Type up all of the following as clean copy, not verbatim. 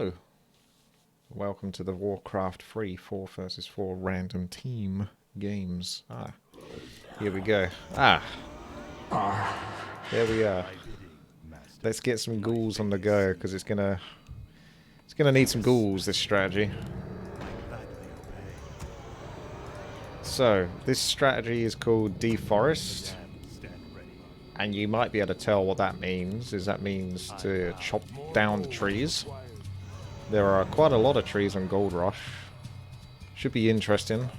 hello. Welcome to the Warcraft free 4 versus 4 random team games. Here we go. There we are. Let's get some ghouls on the go, because it's gonna need some ghouls, this strategy. So, this strategy is called DeFOREST. And you might be able to tell what that means, is that means to chop down the trees. There are quite a lot of trees on Gold Rush. Should be interesting.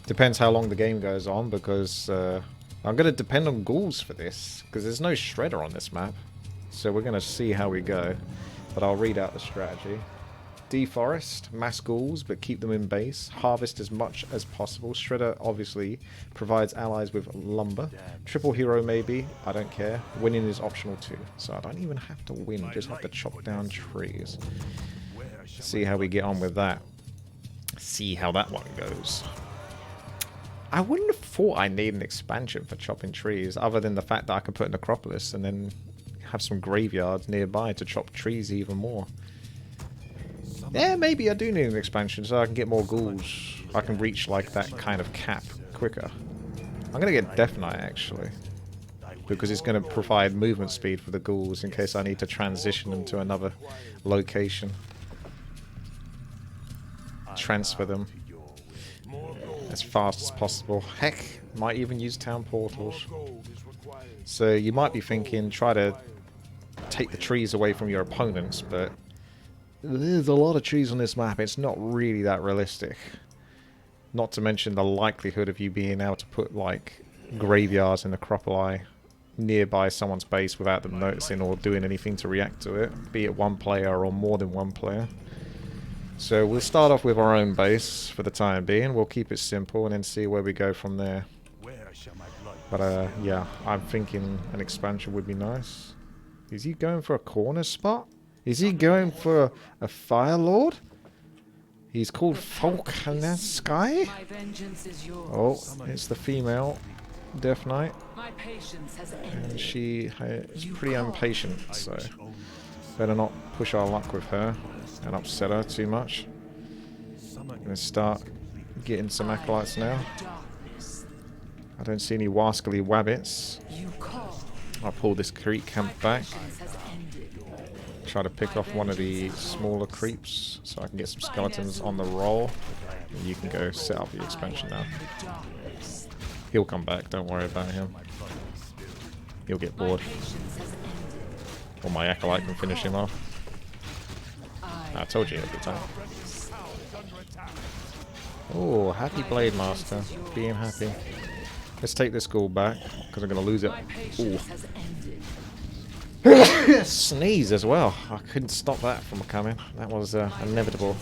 Depends how long the game goes on, because I'm going to depend on ghouls for this, because there's no shredder on this map. So we're going to see how we go. But I'll read out the strategy. Deforest, mass ghouls, but keep them in base. Harvest as much as possible. Shredder obviously provides allies with lumber. Triple hero maybe, I don't care. Winning is optional too. So I don't even have to win, just have to chop down trees. See how we get on with that. See how that one goes. I wouldn't have thought I need an expansion for chopping trees, other than the fact that I can put an Necropolis and then have some graveyards nearby to chop trees even more. Yeah, maybe I do need an expansion so I can get more ghouls. I can reach like that kind of cap quicker. I'm going to get Death Knight actually, because it's going to provide movement speed for the ghouls in case I need to transition them to another location. Transfer them as fast as possible. Heck, might even use town portals. So you might be thinking, try to take the trees away from your opponents, but there's a lot of trees on this map. It's not really that realistic. Not to mention the likelihood of you being able to put like graveyards and necropoli nearby someone's base without them noticing or doing anything to react to it, be it one player or more than one player. So we'll start off with our own base for the time being. We'll keep it simple and then see where we go from there. But yeah, I'm thinking an expansion would be nice. Is he going for a corner spot? Is he going for a Fire Lord? He's called Falconesky? Oh, it's the female Death Knight. And she is pretty impatient, so better not push our luck with her and upset her too much. Let's start getting some acolytes now. I don't see any wascally wabbits. I'll pull this creep camp back. Try to pick off one of the smaller creeps so I can get some skeletons on the roll. And you can go set up the expansion now. He'll come back, don't worry about him. He'll get bored. Or my acolyte can finish him off. I told you every time. Oh, happy Blade Master. Being happy. Let's take this ghoul back, because I'm going to lose it. Ooh. Sneeze as well. I couldn't stop that from coming. That was inevitable.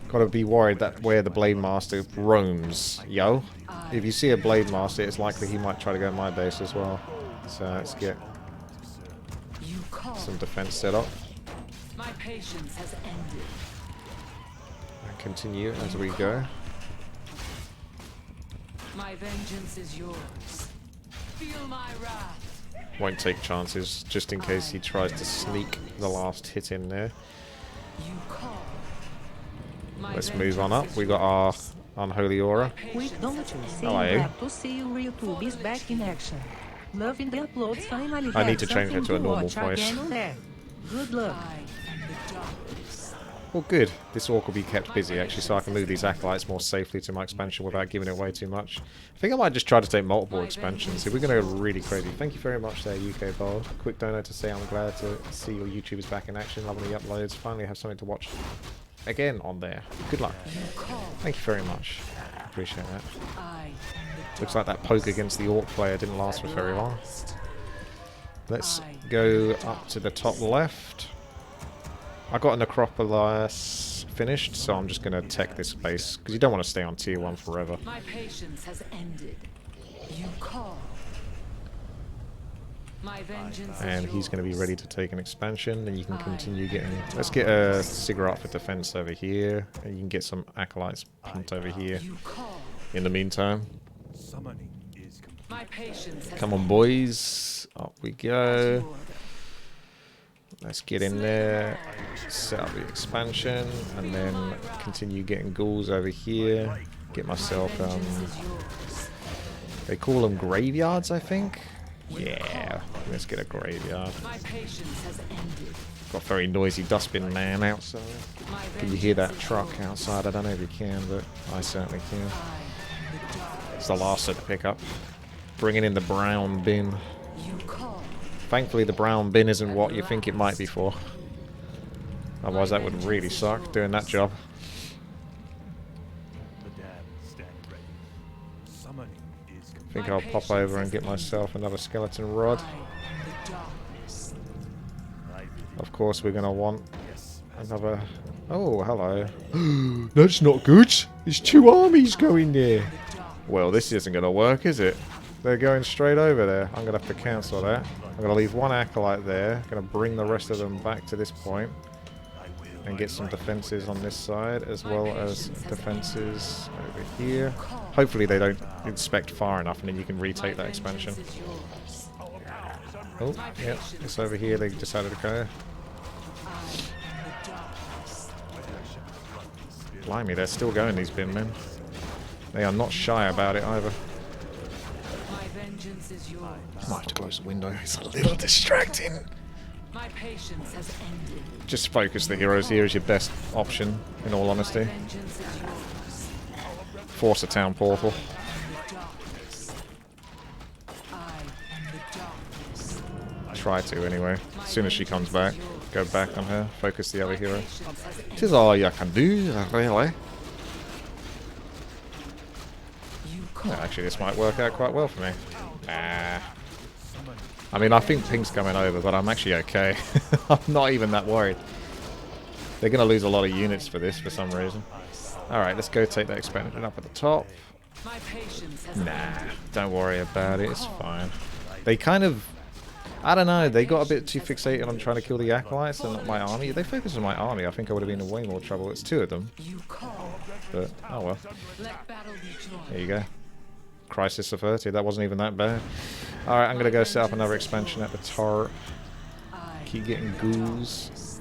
Gotta be worried that where the Blade Master roams, yo. If you see a Blade Master, it's likely he might try to go to my base as well. So let's get some defense set up. And continue as we go. My vengeance is yours. Feel my wrath. Won't take chances, just in case he tries to sneak the last hit in there. Let's move on up. We got our Unholy Aura. Hello. I need to change it to a normal voice. Good luck. Well, good. This orc will be kept busy, actually, so I can move these acolytes more safely to my expansion without giving it away too much. I think I might just try to take multiple expansions. If we're going to go really crazy. Thank you very much there, UK Bold. Quick donut to say I'm glad to see your YouTubers back in action, loving the uploads. Finally have something to watch again on there. Good luck. Thank you very much. Appreciate that. Looks like that poke against the orc player didn't last for very long. Let's go up to the top left. I got a Necropolis finished, so I'm just going to tech this base, because you don't want to stay on tier 1 forever. My patience has ended. You call. My vengeance And he's going to be ready to take an expansion, and you can continue getting... Let's get a cigarette for defense over here, and you can get some acolytes pumped over here in the meantime. My patience has Come on, boys. Up we go. Let's get in there, set up the expansion, and then continue getting ghouls over here. Get myself, they call them graveyards, I think? Yeah, let's get a graveyard. Got a very noisy dustbin man outside. Can you hear that truck outside? I don't know if you can, but I certainly can. It's the last set to pick up. Bringing in the brown bin. Thankfully the brown bin isn't what you think it might be for. Otherwise that would really suck, doing that job. I think I'll pop over and get myself another skeleton rod. Of course we're going to want another... Oh, hello. That's not good. There's 2 armies going there. Well, this isn't going to work, is it? They're going straight over there. I'm going to have to cancel that. I'm going to leave 1 acolyte there. I'm going to bring the rest of them back to this point. And get some defenses on this side, as well as defenses over here. Hopefully they don't inspect far enough, and then you can retake that expansion. Oh, yeah, it's over here. They decided to go. Blimey, they're still going, these bin men. They are not shy about it either. I might have to close the window. It's a little distracting. My patience has ended. Just focus the heroes here is your best option, in all honesty. Force a town portal. Try to, anyway. As soon as she comes back, go back on her, focus the other hero. This is all you can do, really. Yeah, actually, this might work out quite well for me. Nah. I mean, I think Pink's coming over, but I'm actually okay. I'm not even that worried. They're going to lose a lot of units for this for some reason. Alright, let's go take that expansion up at the top. Nah, don't worry about it, it's fine. They kind of... I don't know, they got a bit too fixated on trying to kill the acolytes and not my army. If they focused on my army, I think I would have been in way more trouble. It's 2 of them. But, oh well. There you go. Crisis averted, that wasn't even that bad. Alright, I'm gonna go set up another expansion at the turret. Keep getting ghouls.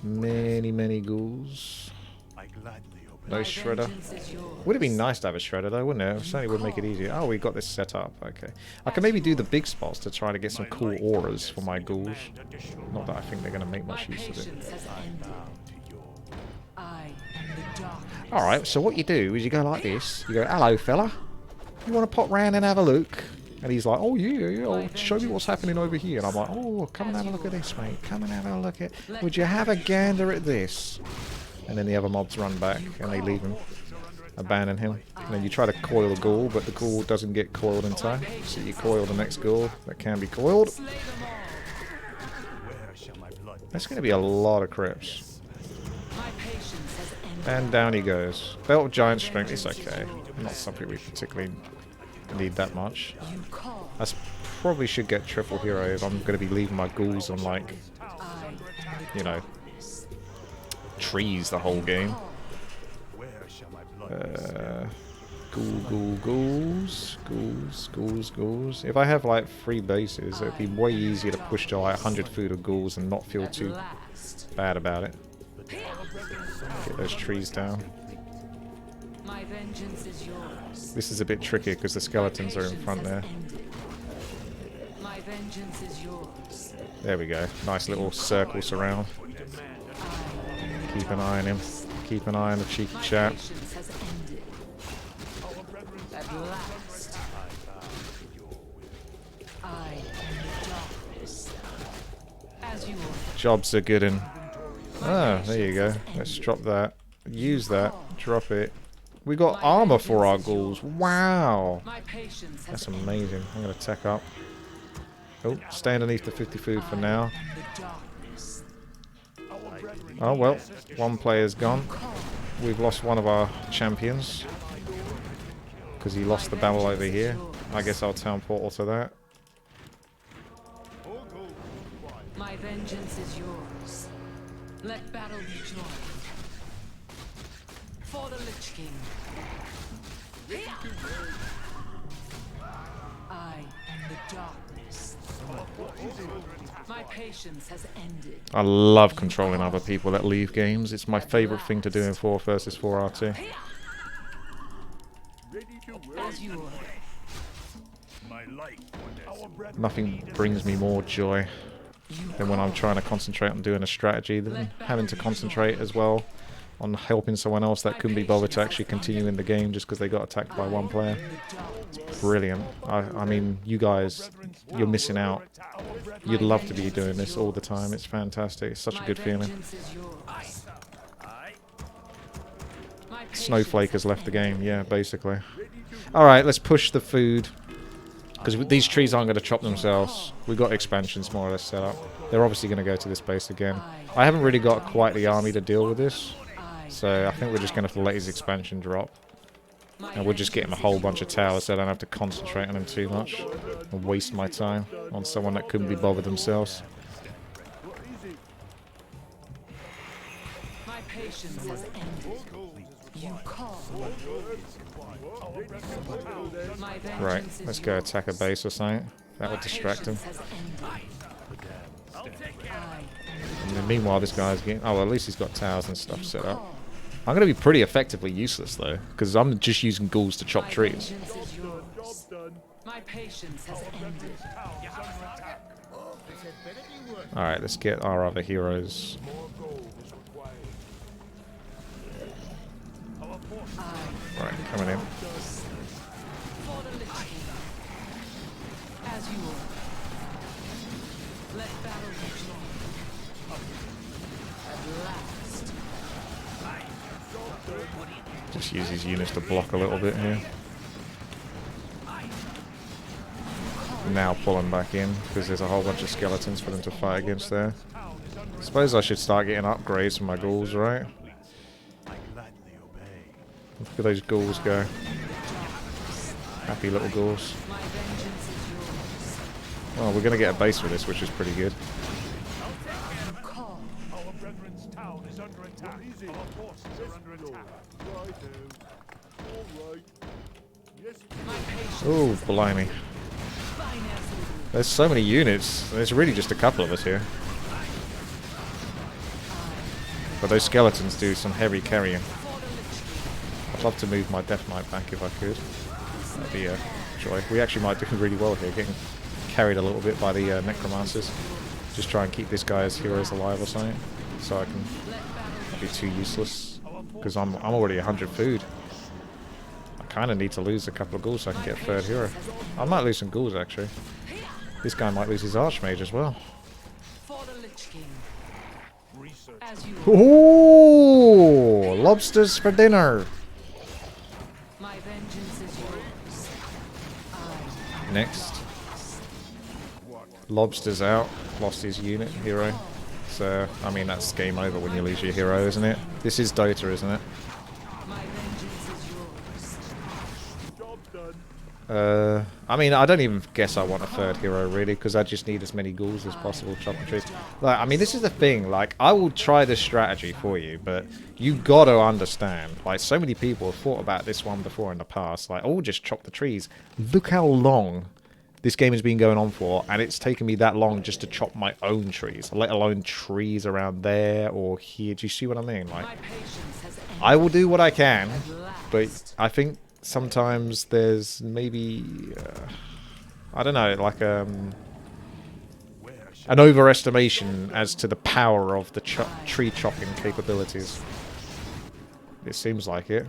Many ghouls. No shredder. Would have been nice to have a shredder though, wouldn't it? It certainly would make it easier. Oh, we got this set up. Okay. I can maybe do the big spots to try to get some cool auras for my ghouls. Not that I think they're gonna make much use of it. Alright, so what you do is you go like this. You go, hello fella. You want to pop round and have a look? And he's like, oh yeah, oh, show me what's happening over here. And I'm like, oh, come and have a look at this, mate. Come and have a look at... Would you have a gander at this? And then the other mobs run back and they leave him. Abandon him. And then you try to coil the ghoul, but the ghoul doesn't get coiled in time. So you coil the next ghoul that can be coiled. That's going to be a lot of crypts. And down he goes. Belt of giant strength, it's okay. Not something we particularly need that much. I probably should get triple hero if I'm going to be leaving my ghouls on, like, you know, trees the whole game. Ghouls. If I have like 3 bases, it'd be way easier to push to like 100 food of ghouls and not feel too bad about it. Get those trees down. My vengeance is yours. This is a bit tricky because the skeletons are in front there. My vengeance is yours. There we go. Nice little circle surround. Keep an eye on him. Keep an eye on the cheeky chap. At last. I darkness. As you order. Jobs are good and... Ah, there you go. Let's drop that. Use that. Drop it. We got armor for our ghouls. Wow. That's amazing. I'm going to tech up. Oh, stay underneath the 50 food for now. Oh, well. 1 player's gone. We've lost one of our champions. Because he lost the battle over here. I guess I'll town portal to that. My vengeance is yours. Let battle be joined. For the Lich King. I, the darkness. My patience has ended. I love controlling other people that leave games. It's my favourite thing to do in 4 versus 4 RT. As you order. Nothing brings me more joy than when I'm trying to concentrate on doing a strategy than having to concentrate as well on helping someone else that couldn't be bothered to actually continue in the game just because they got attacked by one player. It's brilliant. I mean, you guys, you're missing out. You'd love to be doing this all the time. It's fantastic. It's such a good feeling. Snowflake has left the game, yeah, basically. Alright, let's push the food. Because these trees aren't going to chop themselves. We've got expansions more or less set up. They're obviously going to go to this base again. I haven't really got quite the army to deal with this. So I think we're just going to have to let his expansion drop. And we're just getting a whole bunch of towers so I don't have to concentrate on them too much. And waste my time on someone that couldn't be bothered themselves. My patience has ended. You call. Right, let's go attack a base or something. That would distract him. And then meanwhile, this guy's getting... Oh, well, at least he's got towers and stuff set up. I'm going to be pretty effectively useless, though, because I'm just using ghouls to chop trees. My patience has ended. Alright, let's get our other heroes. Right, coming in. As you order. Let battle begin. At last. Just use these units to block a little bit here. Now pull them back in, because there's a whole bunch of skeletons for them to fight against there. I suppose I should start getting upgrades for my ghouls, right? Look at those ghouls go. Happy little ghouls. Well, we're going to get a base for this, which is pretty good. Oh, blimey. There's so many units. There's really just a couple of us here. But those skeletons do some heavy carrying. I'd love to move my Death Knight back if I could. That'd be a joy. We actually might do really well here, getting carried a little bit by the Necromancers. Just try and keep this guy's heroes alive or something, so I can not be too useless. Because I'm already 100 food. I kind of need to lose a couple of ghouls so I can get a third hero. I might lose some ghouls actually. This guy might lose his Archmage as well. Ooh, lobsters for dinner. My vengeance is yours. Next. Lobster's out. Lost his unit, hero. So, I mean, that's game over when you lose your hero, isn't it? This is Dota, isn't it? My vengeance is yours. I mean, I don't even guess I want a third hero, really, because I just need as many ghouls as possible chopping trees. Like, I mean, this is the thing, like, I will try this strategy for you, but you gotta understand, like, so many people have thought about this one before in the past, like, oh, just chop the trees. Look how long this game has been going on for, and it's taken me that long just to chop my own trees, let alone trees around there or here. Do you see what I mean? Like, I will do what I can, but I think sometimes there's maybe, I don't know, like an overestimation as to the power of the tree chopping capabilities. It seems like it.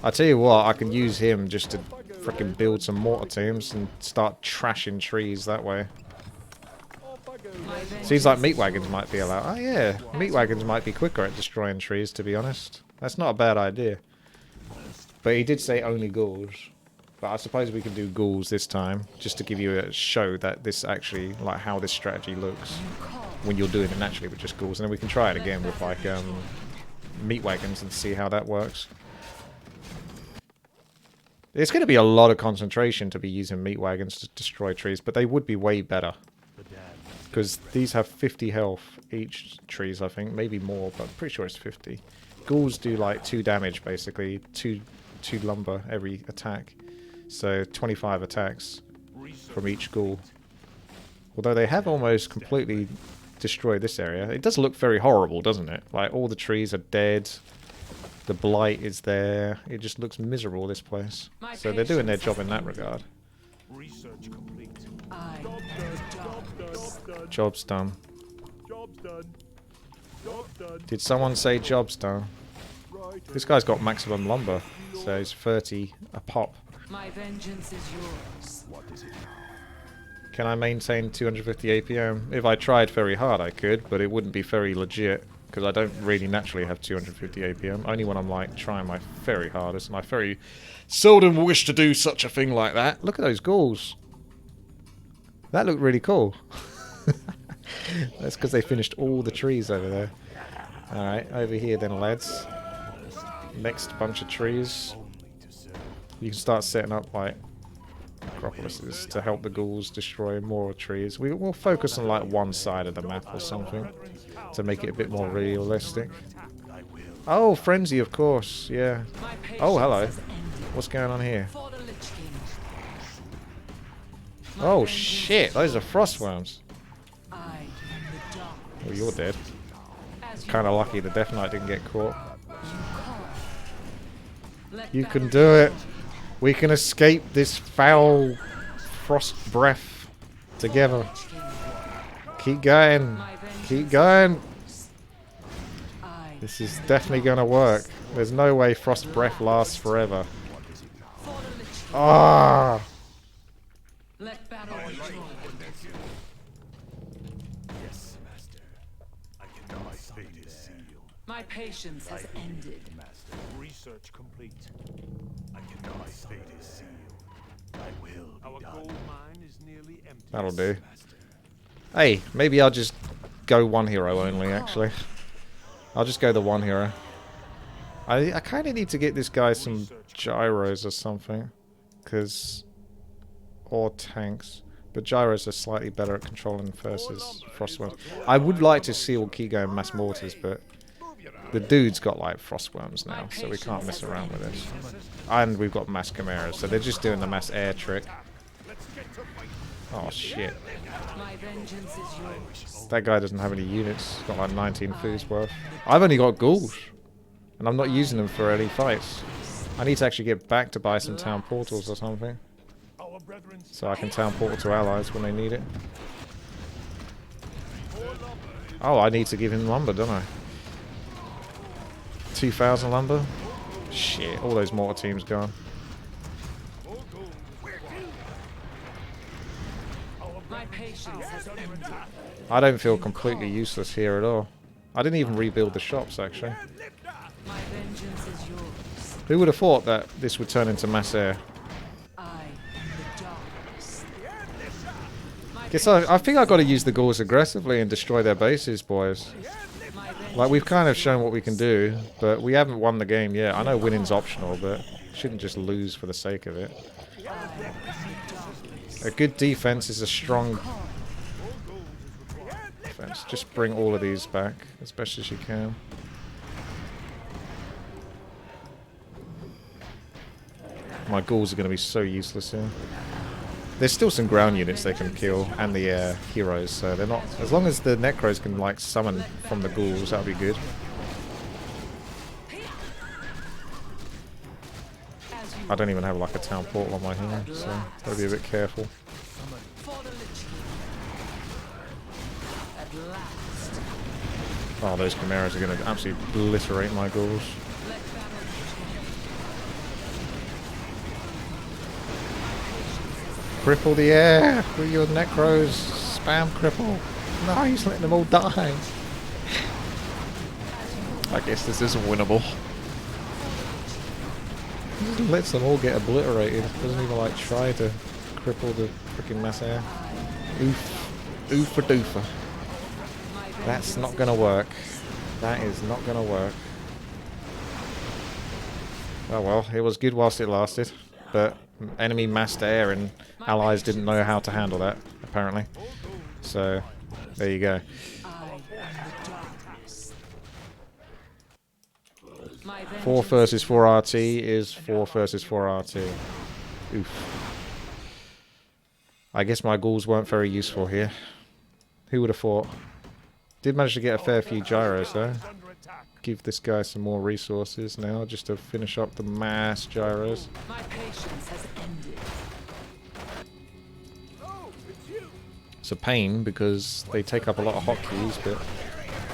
I tell you what, I can use him just to frickin' build some mortar teams and start trashing trees that way. Seems like meat wagons might be allowed. Oh yeah, meat wagons might be quicker at destroying trees, to be honest. That's not a bad idea. But he did say only ghouls. But I suppose we can do ghouls this time, just to give you a show that this actually, like, how this strategy looks when you're doing it naturally with just ghouls. And then we can try it again with, like, meat wagons and see how that works. It's going to be a lot of concentration to be using meat wagons to destroy trees, but they would be way better. Because these have 50 health each trees, I think. Maybe more, but I'm pretty sure it's 50. Ghouls do like 2 damage, basically. 2 lumber every attack. So 25 attacks from each ghoul. Although they have almost completely destroyed this area. It does look very horrible, doesn't it? Like, all the trees are dead. The blight is there. It just looks miserable, this place. So they're doing their job in that regard. Research complete. Job's done. Job's done. Job's done. Did someone say job's done? This guy's got maximum lumber, so he's 30 a pop. My vengeance is yours. What is it now? Can I maintain 250 APM? If I tried very hard, I could, but it wouldn't be very legit, because I don't really naturally have 250 APM, only when I'm, like, trying my very hardest, and I very seldom wish to do such a thing like that. Look at those ghouls. That looked really cool. That's because they finished all the trees over there. Alright, over here then, lads. Next bunch of trees. You can start setting up, like, necropolises to help the ghouls destroy more trees. We'll focus on, like, one side of the map or something to make it a bit more realistic. Oh, frenzy, of course, yeah. Oh, hello. What's going on here? Oh, shit, those are frost worms. Oh, you're dead. Kind of lucky the Death Knight didn't get caught. You can do it. We can escape this foul frost breath together. Keep going. Keep going. This is definitely going to work. There's no way frost breath lasts forever. Ah! Let battle be joined. Yes, master. I can my fate is sealed. My patience has ended. Master. Research complete. I can my fate is sealed. I will be Our gold mine is nearly empty. That'll do. Hey, maybe I'll just go one hero only, actually. I'll just go the one hero. I kind of need to get this guy some gyros or something. Or tanks. But gyros are slightly better at controlling versus frostworms. I would like to seal Kigo and mass mortars, but the dude's got like frostworms now, so we can't mess around with this. And we've got mass chimeras, so they're just doing the mass air trick. Oh shit. My vengeance is yours. That guy doesn't have any units. He's got like 19 food's worth. I've only got ghouls. And I'm not using them for any fights. I need to actually get back to buy some town portals or something. So I can town portal to allies when they need it. Oh, I need to give him lumber, don't I? 2,000 lumber? Shit, all those mortar teams gone. My patience has ended. I don't feel completely useless here at all. I didn't even rebuild the shops, actually. My vengeance is yours. Who would have thought that this would turn into mass air? Guess I think I've got to use the ghouls aggressively and destroy their bases, boys. Like, we've kind of shown what we can do, but we haven't won the game yet. I know winning's optional, but shouldn't just lose for the sake of it. A good defense is a strong defense. Just bring all of these back as best as you can. My ghouls are going to be so useless here. There's still some ground units they can kill, and the heroes, so they're not... As long as the necros can, like, summon from the ghouls, that'll be good. I don't even have, like, a town portal on my hand, so gotta be a bit careful. Oh, those chimeras are gonna absolutely obliterate my ghouls. Cripple the air with your necros. Spam cripple. No, he's letting them all die. I guess this isn't winnable. He just lets them all get obliterated. Doesn't even like try to cripple the freaking mass air. Oof. Oofa doofa. That's not gonna work. That is not gonna work. Oh well, it was good whilst it lasted. But enemy massed air and allies didn't know how to handle that, apparently. So, there you go. 4 versus 4 RT is 4 versus 4 RT. Oof. I guess my ghouls weren't very useful here. Who would have thought? Did manage to get a fair few gyros though. Under attack. Give this guy some more resources now, just to finish up the mass gyros. My patience has ended. Oh, it's you. It's a pain because they take up a lot of hotkeys, but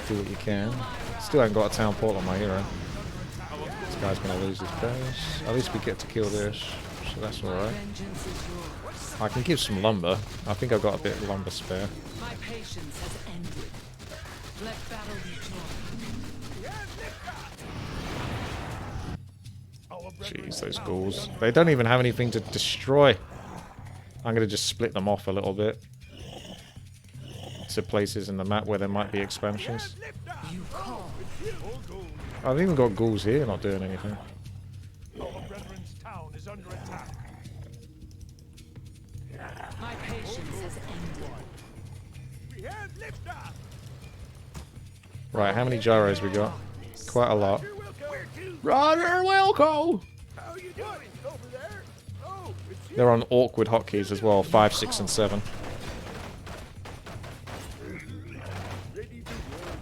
do what you can. Still haven't got a town portal on my hero. This guy's gonna lose his base. At least we get to kill this, so that's alright. Vengeance is yours. I can give some lumber. I think I've got a bit of lumber spare. My patience has ended. Let battle be joined. Jeez, those ghouls. They don't even have anything to destroy. I'm gonna just split them off a little bit to places in the map where there might be expansions. You call. I've even got ghouls here not doing anything. Our brethren's town is under attack. My patience has ended. We have liftoff. Right, how many gyros we got? Quite a lot. Roger, Wilco! How you doing over there? Oh, it's you. They're on awkward hotkeys as well, 5, 6, and 7.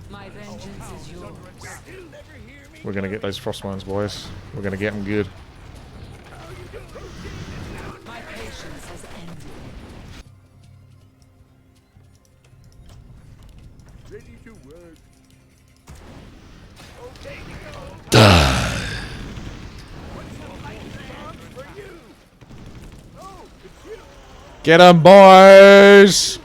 My vengeance is yours. We're gonna get those frostworms, boys. We're gonna get them good. My patience has ended. Ready to work. Get 'em, boys!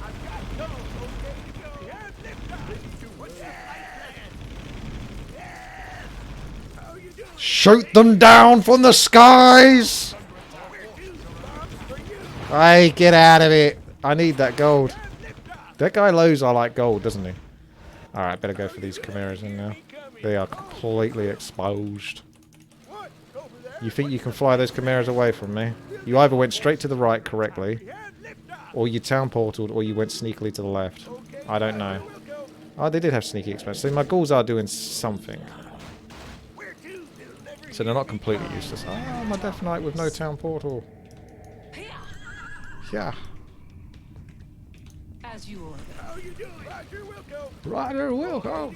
Shoot them down from the skies! Hey, get out of it! I need that gold. That guy knows I like gold, doesn't he? Alright, better go for these chimeras in now. They are completely exposed. You think you can fly those chimeras away from me? You either went straight to the right correctly, or you town portaled, or you went sneakily to the left. I don't know. Oh, they did have sneaky expansion. So my ghouls are doing something. So they're not completely useless. Ah, my Death Knight with no town portal. Yeah. As you order. How you doing? Roger, Wilco. Roger, Wilco.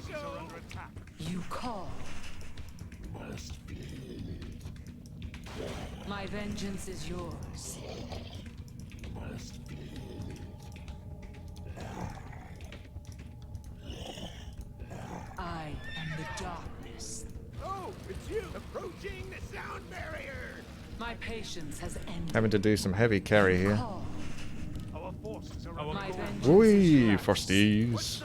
You call. My vengeance is yours. I am the darkness. Oh, it's you. Approaching the sound barrier. My patience has ended. Having to do some heavy carry here. Call. Our forces are under My attack. vengeance is Wee, yours. frosties.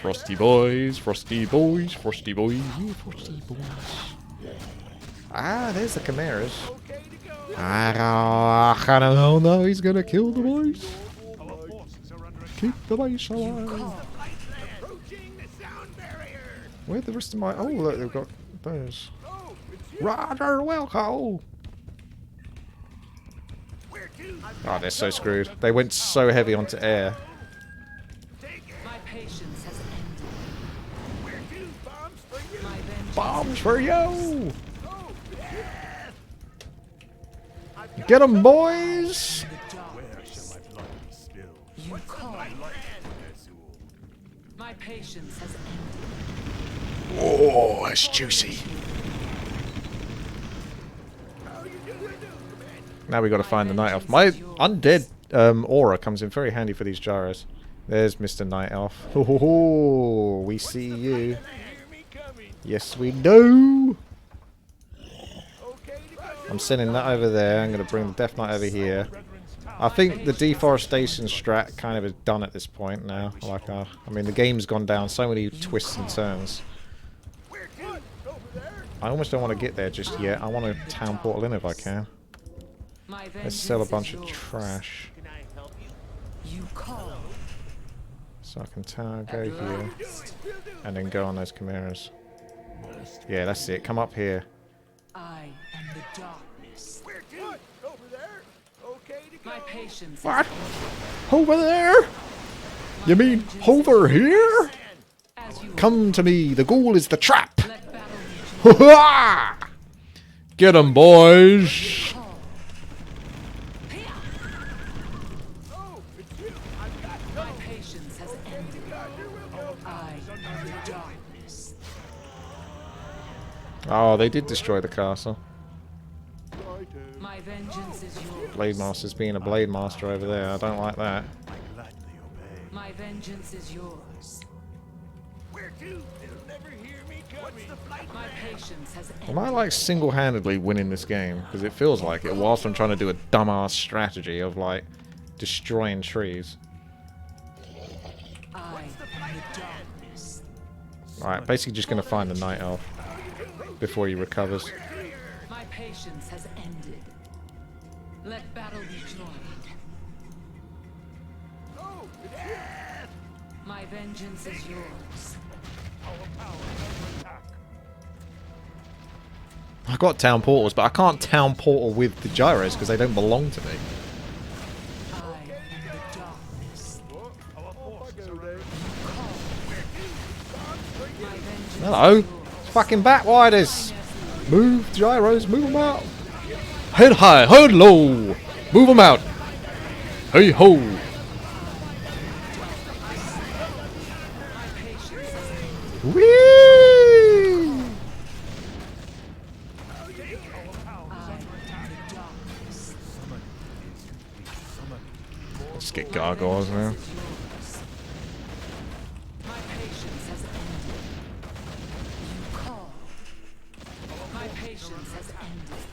Frosty boys, frosty boys, frosty boys, you frosty boys. Ah, there's the chimeras. Okay to go. I don't know, he's gonna kill the boys. Our forces are under attack. Keep the boys alive. Approaching the sound barrier. Where'd the rest of my... Oh, look, they've got those. Oh, it's you. Roger, Wilco. Where to? Oh, they're so screwed. They went so heavy onto air. My patience has ended. Where to? Bombs for you. My vengeance Bombs for you! Oh, it's you. Get 'em, boys! is the darkness. My blood be spilled. You call. Azul. My patience has ended. Oh, that's juicy. Now we got to find the Night Elf. My undead aura comes in very handy for these gyros. There's Mr. Night Elf. Ho ho ho! We see you. Hear me coming. Yes, we do. Okay to go. I'm sending that over there. I'm going to bring the Death Knight over here. Brethren's town. I think the deforestation strat kind of is done at this point now. Like, I mean, the game's gone down so many twists and turns. Where to? Over there. I almost don't want to get there just yet. I want to town portal in if I can. My Let's vengeance sell a is bunch of yours. trash. Can I help you? You call. So I can go here. And then go on those chimeras. Yeah, that's it. Come up here. I am the darkness. Where to? Over there. Okay to go. My patience What? has Over there? You mean over here? as you Come to me. The ghoul is the trap. let battle be joined. Get 'em, boys. Call. Oh, it's you. I've got My patience has ended. I am the darkness. Oh, they did destroy the castle. My vengeance is yours. Blade Master's being a Blade Master over there. I don't like that. My vengeance is yours. Where to? They'll never hear me coming. My patience has Am I ended. like single-handedly winning this game? Because it feels like it whilst I'm trying to do a dumbass strategy of like destroying trees. I am the darkness. Alright, basically just going to find the Night Elf before he recovers. My patience has ended. Let battle be joined. My vengeance is yours. I got town portals, but I can't town portal with the gyros because they don't belong to me. I am the darkness. My vengeance Hello, is yours. fucking Batwiders. Move, gyros, move them out. Head high, head low. Move them out. Hey ho. My patience has ended. Whee! I am the darkness. Let's get gargoyles now. Is yours. My patience has ended. You call. My patience has ended.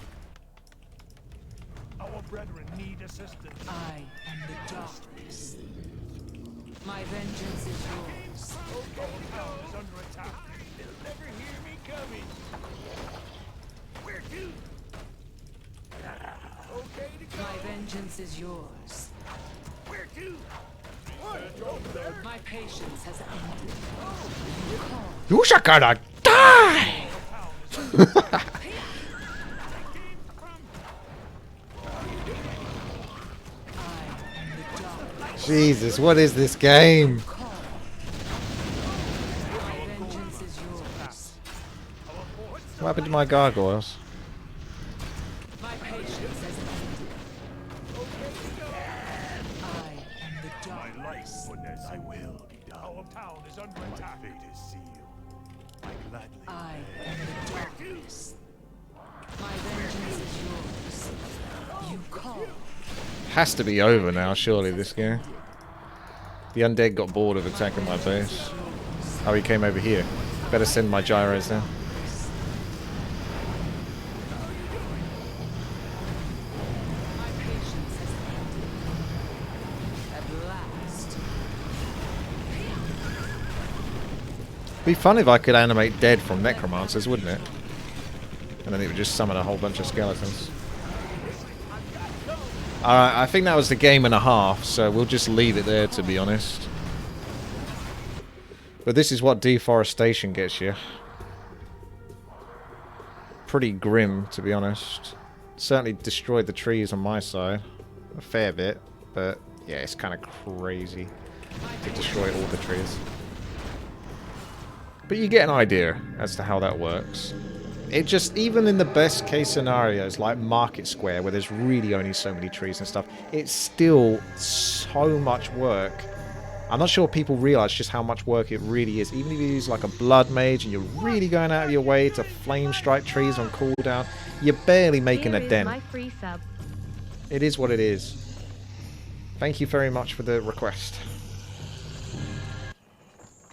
Our brethren need assistance. I am the darkness. My vengeance is yours. Our town is under attack. They'll never hear me coming. Where to? Okay to go. My vengeance is yours. Where to? My patience has ended. You call. You're gonna die! I am the darkness. Jesus, what is this game? Call. My vengeance is yours. What happened to my gargoyles? My patience has ended. I am the darkness. I will be done. Our town is under attack. My fate is sealed. I gladly I am the darkness. My vengeance is yours. You call. Has to be over now, surely, this game. The undead got bored of attacking my base. Oh, he came over here. Better send my gyros now. My patience has ended. At last. Be fun if I could animate dead from necromancers, wouldn't it? And then it would just summon a whole bunch of skeletons. Alright, I think that was the game and a half, so we'll just leave it there, to be honest. But this is what deforestation gets you. Pretty grim, to be honest. Certainly destroyed the trees on my side. A fair bit, but yeah, it's kind of crazy to destroy all the trees. But you get an idea as to how that works. It just, even in the best case scenarios, like Market Square, where there's really only so many trees and stuff, it's still so much work. I'm not sure people realize just how much work it really is. Even if you use like a blood mage and you're really going out of your way to flame strike trees on cooldown, you're barely making a dent. My free sub. It is what it is. Thank you very much for the request.